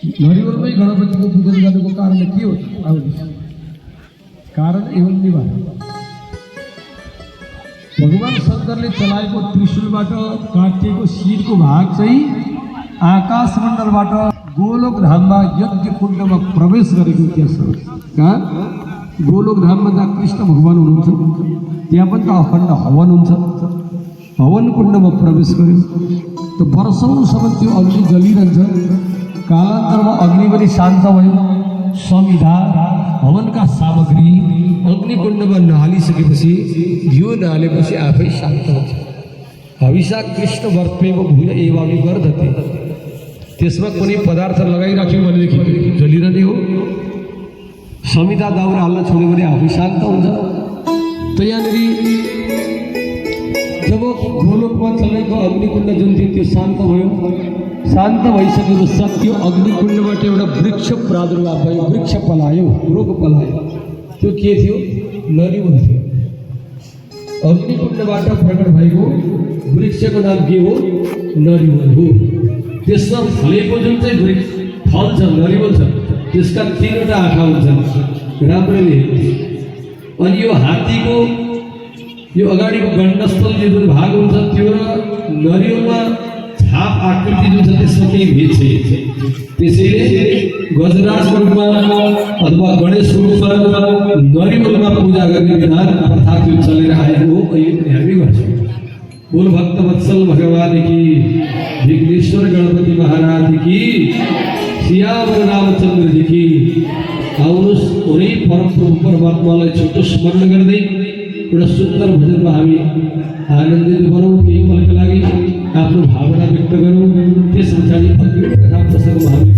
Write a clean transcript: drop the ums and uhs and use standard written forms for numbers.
नरिवलमै गणपतिको पूजन गर्नुको कारण के हो? कारण एवं निवारण। भगवान शंकरले चलाएको त्रिशूलबाट काटिएको शिरको भाग चाहिँ आकाश मण्डलबाट गोलोक धाममा यज्ञ कुण्डमा प्रवेश गरेको इतिहास छ। कहाँ? गोलोक धाममा जहाँ कृष्ण भगवान हुनुहुन्छ त्यहाँ पनि त अखण्ड हवन हुन्छ। हवन कुण्डमा प्रवेश गर्यो त वर्षौँसम्म त्यो अग्नि जलिरहन्छ। कालान्तरमा अग्नि पनि शान्त भयो। समिधा हवनका सामग्री अग्निकुण्डमा नहालिसकेपछि यो नहालेपछि आफै शान्त हुन्छ। हविषा कृष्ण वर्तेको भूय एवामि वर्धते। त्यसमा कुनै पदार्थ लगाइराख्यो भनेदेखि जलिरहने हो। समिधा दाउरा हाल्न छोड्यो भने आफै शान्त हुन्छ। त यहाँनिर जब गोलोकमा चलेको अग्निकुण्ड जुन थियो त्यो शान्त भयो। शान्त भइसके पश्चात त्यो अग्निकुण्डबाट एउटा वृक्ष प्रादुर्भाव भयो। वृक्ष पलायो, रुख पलायो। त्यो के थियो? नरिवल थियो। अग्निकुण्डबाट प्रकट भएको वृक्षको नाम के हो? नरिवल हो। त्यसमा फलेको जुन चाहिँ वृक्ष फल छ, नरिवल छ, त्यसका 3वटा आँखा हुन्छन्। राम्ररी हेर्नुहोस्। अनि यो हात्तीको यो अगाडिको गण्डस्थल जुन भाग हुन्छ त्यो र नरिवलमा छाप आकृति जुन छ त्यसमा केही भेद छ। त्यसैले गजराजको रूपमा अथवा गणेश रूपमा नरिवलमा पूजा गर्ने विधान अर्थात् त्यो चलेर आएको हो। अहिले पनि हामी गर्छौँ। बोल भक्त वत्सल भगवान की, विघ्नेश्वर गणपति महाराज की, सियावर रामचंद्र जी की। आउनुहोस् उनी परमप्रभु परमात्मालाई छोटो स्मरण गर्दै एउटा सुन्दर भजनमा हामी आनन्दित बनौँ। केही पलका लागि आफ्नो भावना व्यक्त गरौँ। त्यस पछाडि अग्रिम कथा प्रसङ्गमा हामी